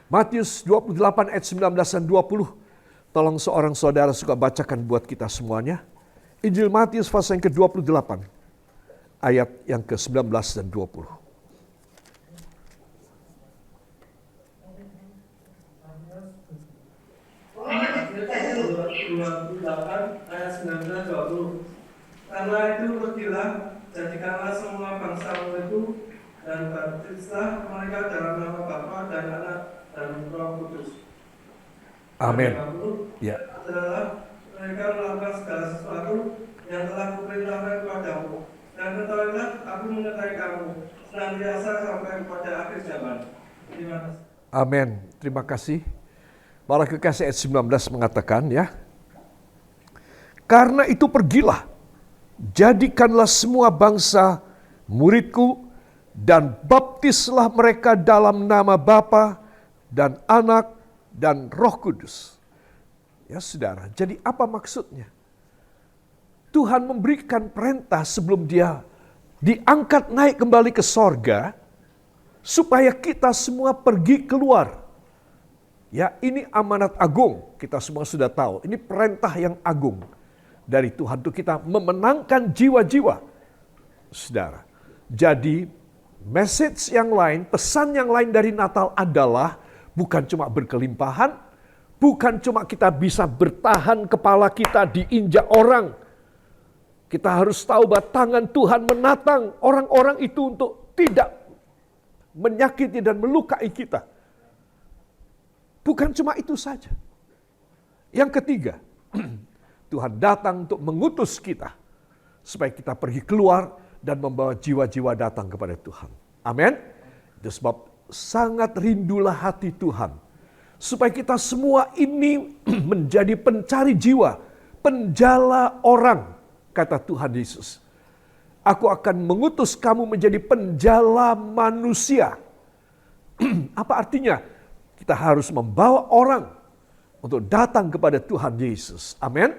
Matius 28 ayat 19 dan 20. Tolong seorang saudara suka bacakan buat kita semuanya. Injil Matius pasal yang ke-28. Ayat yang ke-19 dan 20. Ayat 19-20. Karena itu pergilah, jadikanlah semua bangsa itu dan baptislah mereka dalam nama Bapa dan Anak dan Roh Kudus. Amin. Ya. Adalah mereka melakukan segala sesuatu yang telah kuperintahkan kepadamu. Dan ketahuilah, aku menyertai kamu senantiasa sampai kepada akhir zaman. Terima kasih. Amin. Terima kasih. Para kekasih ayat 19 mengatakan ya. Karena itu pergilah, jadikanlah semua bangsa muridku dan baptislah mereka dalam nama Bapa dan Anak dan Roh Kudus. Ya saudara, jadi apa maksudnya? Tuhan memberikan perintah sebelum Dia diangkat naik kembali ke sorga, supaya kita semua pergi keluar. Ya, ini amanat agung, kita semua sudah tahu. Ini perintah yang agung dari Tuhan untuk kita memenangkan jiwa-jiwa. Saudara, jadi message yang lain, pesan yang lain dari Natal adalah bukan cuma berkelimpahan, bukan cuma kita bisa bertahan kepala kita diinjak orang. Kita harus tahu bahwa tangan Tuhan menatang orang-orang itu untuk tidak menyakiti dan melukai kita. Bukan cuma itu saja. Yang ketiga, Tuhan datang untuk mengutus kita supaya kita pergi keluar dan membawa jiwa-jiwa datang kepada Tuhan. Amin. Itu sebab sangat rindulah hati Tuhan supaya kita semua ini menjadi pencari jiwa, penjala orang, kata Tuhan Yesus. Aku akan mengutus kamu menjadi penjala manusia. Apa artinya? Kita harus membawa orang untuk datang kepada Tuhan Yesus. Amin.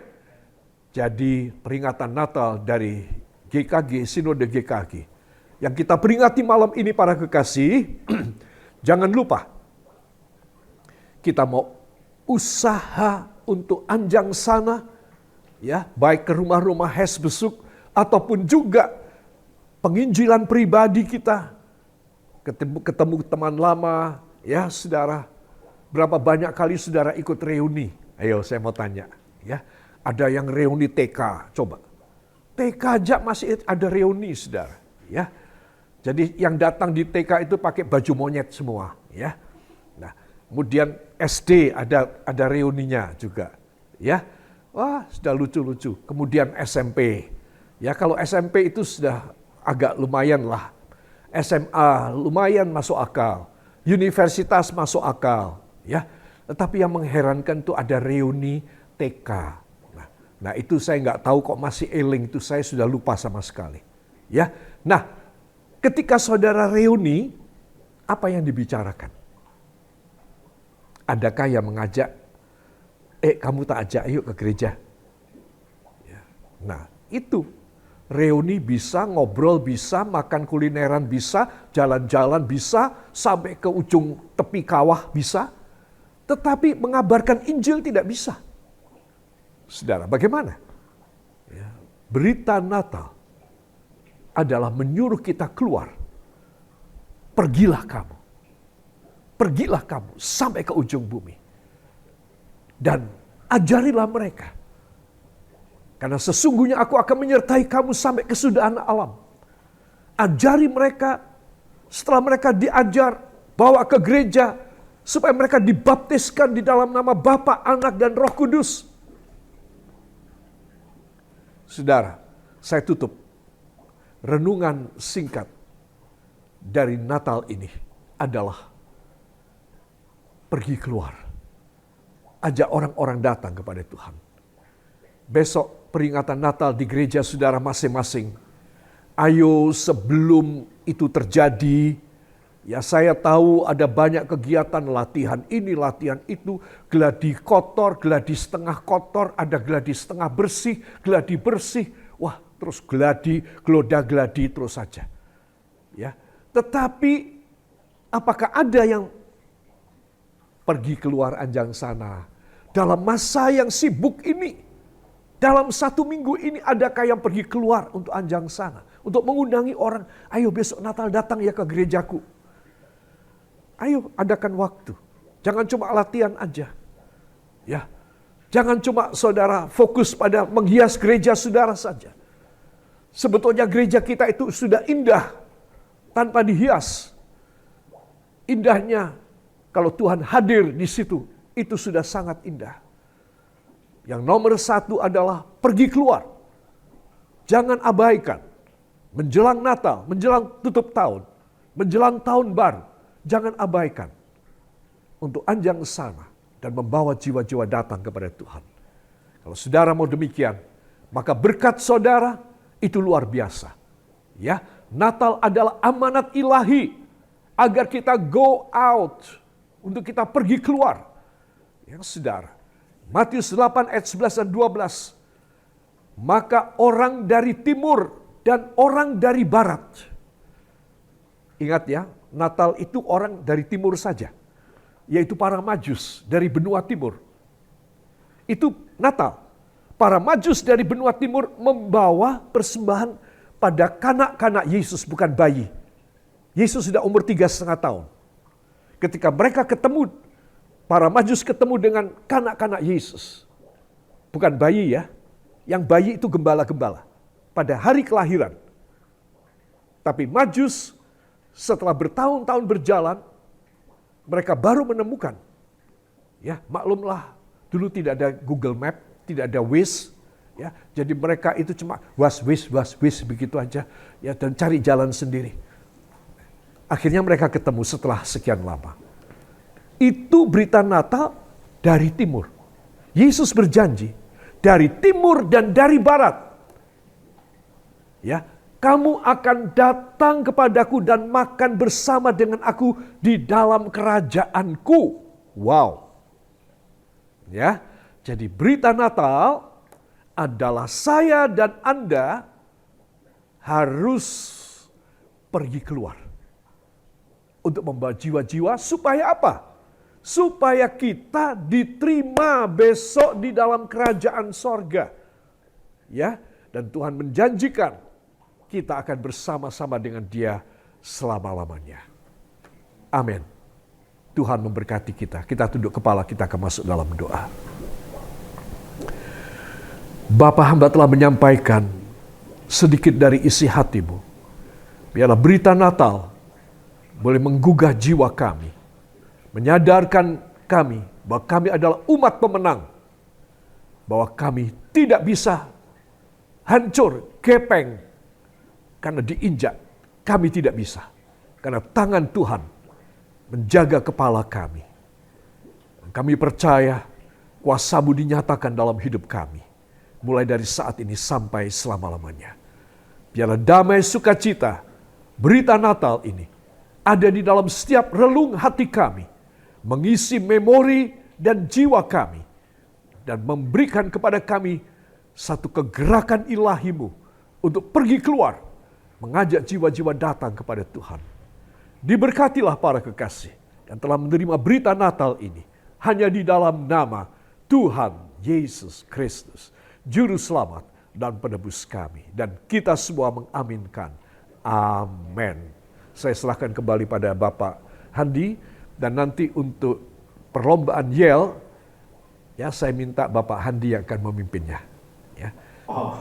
Jadi peringatan Natal dari GKG, Sinode GKG. Yang kita peringati malam ini para kekasih, jangan lupa. Kita mau usaha untuk anjang sana, ya, baik ke rumah-rumah Hesbesuk, ataupun juga penginjilan pribadi kita. Ketemu teman lama, ya saudara. Berapa banyak kali saudara ikut reuni? Ayo saya mau tanya, ya. Ada yang reuni TK, coba. TK aja masih ada reuni, saudara. Ya, jadi yang datang di TK itu pakai baju monyet semua, ya. Nah, kemudian SD ada reuninya juga, ya. Wah, sudah lucu-lucu. Kemudian SMP, ya kalau SMP itu sudah agak lumayan lah. SMA lumayan masuk akal, universitas masuk akal, ya. Tetapi yang mengherankan itu ada reuni TK. Nah itu saya nggak tahu kok masih eling, itu saya sudah lupa sama sekali. Ya, nah ketika saudara reuni, apa yang dibicarakan? Adakah yang mengajak, kamu tak ajak yuk ke gereja? Ya. Nah, itu reuni bisa, ngobrol bisa, makan kulineran bisa, jalan-jalan bisa, sampai ke ujung tepi kawah bisa. Tetapi mengabarkan Injil tidak bisa. Saudara, bagaimana? Ya. Berita Natal adalah menyuruh kita keluar. Pergilah kamu. Pergilah kamu sampai ke ujung bumi. Dan ajarilah mereka. Karena sesungguhnya aku akan menyertai kamu sampai kesudahan alam. Ajari mereka, setelah mereka diajar, bawa ke gereja, supaya mereka dibaptiskan di dalam nama Bapa, Anak, dan Roh Kudus. Saudara, saya tutup renungan singkat dari Natal ini adalah pergi keluar. Ajak orang-orang datang kepada Tuhan. Besok peringatan Natal di gereja saudara masing-masing. Ayo sebelum itu terjadi, ya saya tahu ada banyak kegiatan latihan ini, latihan itu. Gladi kotor, gladi setengah kotor, ada gladi setengah bersih, gladi bersih. Wah, terus gladi, gloda gladi terus saja. Ya, tetapi apakah ada yang pergi keluar Anjang sana dalam masa yang sibuk ini? Dalam 1 minggu ini adakah yang pergi keluar untuk Anjang sana? Untuk mengundangi orang, ayo besok Natal datang ya ke gerejaku. Ayo adakan waktu. Jangan cuma latihan aja. Ya, jangan cuma saudara fokus pada menghias gereja saudara saja. Sebetulnya gereja kita itu sudah indah tanpa dihias. Indahnya kalau Tuhan hadir di situ, itu sudah sangat indah. Yang nomor 1 adalah pergi keluar. Jangan abaikan. Menjelang Natal, menjelang tutup tahun, menjelang tahun baru. Jangan abaikan. Untuk Anjang sana dan membawa jiwa-jiwa datang kepada Tuhan. Kalau saudara mau demikian, maka berkat saudara itu luar biasa. Ya, Natal adalah amanat ilahi agar kita go out, untuk kita pergi keluar. Ya, saudara. Matius 8 ayat 11 dan 12. Maka orang dari timur dan orang dari barat. Ingat ya, Natal itu orang dari timur saja. Yaitu para Majus dari benua timur. Itu Natal. Para Majus dari benua timur membawa persembahan pada kanak-kanak Yesus, bukan bayi. Yesus sudah umur 3,5 tahun. Ketika mereka ketemu, para Majus ketemu dengan kanak-kanak Yesus. Bukan bayi ya. Yang bayi itu gembala-gembala. Pada hari kelahiran. Tapi Majus setelah bertahun-tahun berjalan, mereka baru menemukan. Ya, maklumlah, dulu tidak ada Google Map, tidak ada Waze. Ya, jadi mereka itu cuma was wis begitu aja. Ya, dan cari jalan sendiri. Akhirnya mereka ketemu setelah sekian lama. Itu berita Natal dari timur. Yesus berjanji dari timur dan dari barat. Ya, kamu akan datang kepadaku dan makan bersama dengan aku di dalam kerajaanku. Wow. Ya, jadi berita Natal adalah saya dan Anda harus pergi keluar. Untuk membawa jiwa-jiwa supaya apa? Supaya kita diterima besok di dalam kerajaan sorga. Ya, dan Tuhan menjanjikan kita akan bersama-sama dengan Dia selama-lamanya. Amin. Tuhan memberkati kita. Kita tunduk kepala, kita akan masuk dalam doa. Bapa, hamba telah menyampaikan sedikit dari isi hatimu. Biarlah berita Natal boleh menggugah jiwa kami. Menyadarkan kami bahwa kami adalah umat pemenang. Bahwa kami tidak bisa hancur, gepeng, karena diinjak. Kami tidak bisa. Karena tangan Tuhan menjaga kepala kami. Kami percaya kuasa-Mu dinyatakan dalam hidup kami. Mulai dari saat ini sampai selama-lamanya. Biarlah damai sukacita Berita Natal ini ada di dalam setiap relung hati kami, mengisi memori dan jiwa kami, dan memberikan kepada kami satu kegerakan ilahi-Mu untuk pergi keluar, mengajak jiwa-jiwa datang kepada Tuhan. Diberkatilah para kekasih yang telah menerima berita Natal ini hanya di dalam nama Tuhan Yesus Kristus, Juru Selamat dan Penebus kami. Dan kita semua mengaminkan. Amin. Saya serahkan kembali pada Bapak Handi, dan nanti untuk perlombaan Yel, ya saya minta Bapak Handi yang akan memimpinnya. Ya. Oh,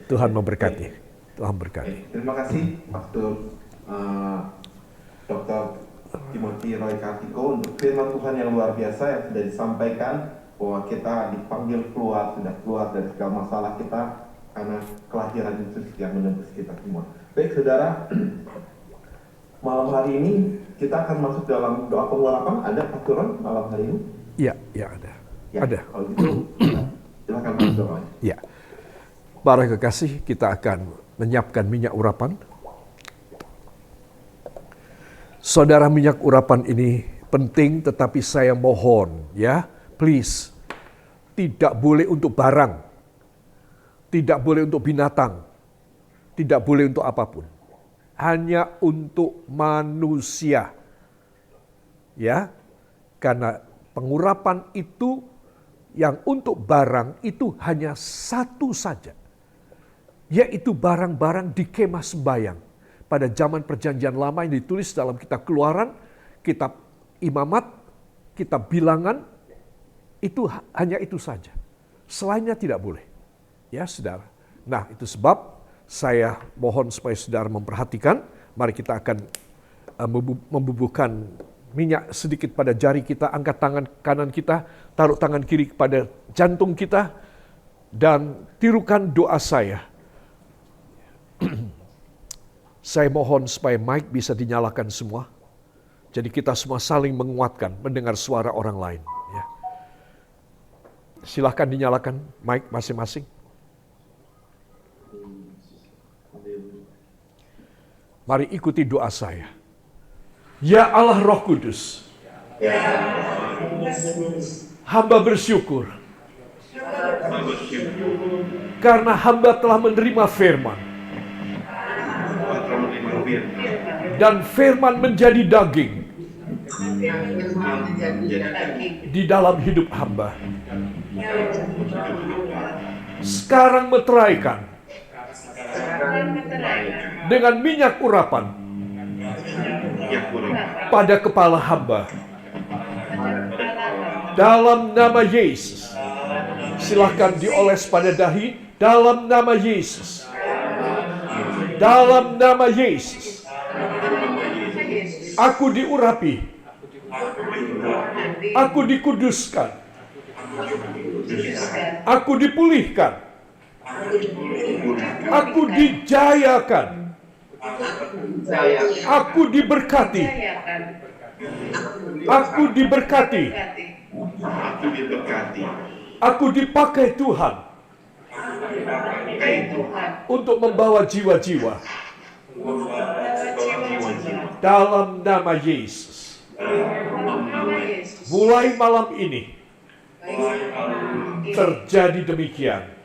Tuhan memberkati. Tuhan berkati. terima kasih Pastor Dr. Timothy Roy Kartiko untuk firman Tuhan yang luar biasa yang sudah disampaikan, bahwa kita dipanggil keluar, sudah keluar dari segala masalah kita karena kelahiran Yesus yang menebus kita semua. Baik saudara, malam hari ini kita akan masuk dalam doa pengharapan. Ada aturan malam hari ini? Iya, ya ada. Ya, Ada. kalau gitu silakan masuk doa. Ya. Para kekasih, kita akan menyiapkan minyak urapan. Saudara, minyak urapan ini penting, tetapi saya mohon ya, please, tidak boleh untuk barang, tidak boleh untuk binatang, tidak boleh untuk apapun. Hanya untuk manusia. Ya, karena pengurapan itu yang untuk barang itu hanya satu saja, yaitu barang-barang di kemah sembayang. Pada zaman perjanjian lama yang ditulis dalam kitab Keluaran, kitab Imamat, kitab Bilangan, itu hanya itu saja. Selainnya tidak boleh. Ya saudara. Nah itu sebab saya mohon supaya saudara memperhatikan. Mari kita akan membubuhkan minyak sedikit pada jari kita, angkat tangan kanan kita, taruh tangan kiri pada jantung kita, dan tirukan doa saya. Saya mohon supaya mic bisa dinyalakan semua. Jadi kita semua saling menguatkan, mendengar suara orang lain. Ya. Silahkan dinyalakan mic masing-masing. Mari ikuti doa saya. Ya Allah Roh Kudus, hamba bersyukur karena hamba telah menerima firman, dan firman menjadi daging di dalam hidup hamba. Sekarang meteraikan dengan minyak urapan pada kepala hamba. Dalam nama Yesus, silahkan dioles pada dahi. Dalam nama Yesus, dalam nama Yesus, aku diurapi, aku dikuduskan, aku dipulihkan, aku dijayakan, aku diberkati, aku diberkati, aku dipakai Tuhan untuk membawa jiwa-jiwa dalam nama Yesus. Mulai malam ini terjadi demikian.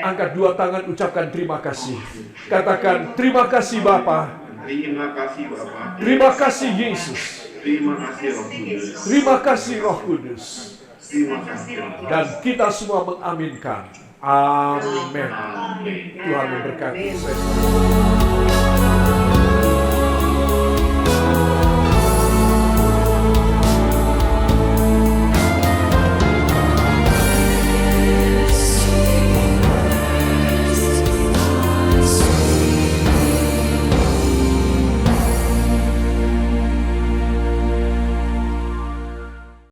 Angkat dua tangan, ucapkan terima kasih. Katakan terima kasih Bapa. Terima kasih Bapa. Terima kasih Yesus. Terima kasih Roh Kudus. Terima kasih Roh Kudus. Terima kasih Roh Kudus. Dan kita semua mengaminkan. Amin. Tuhan memberkati.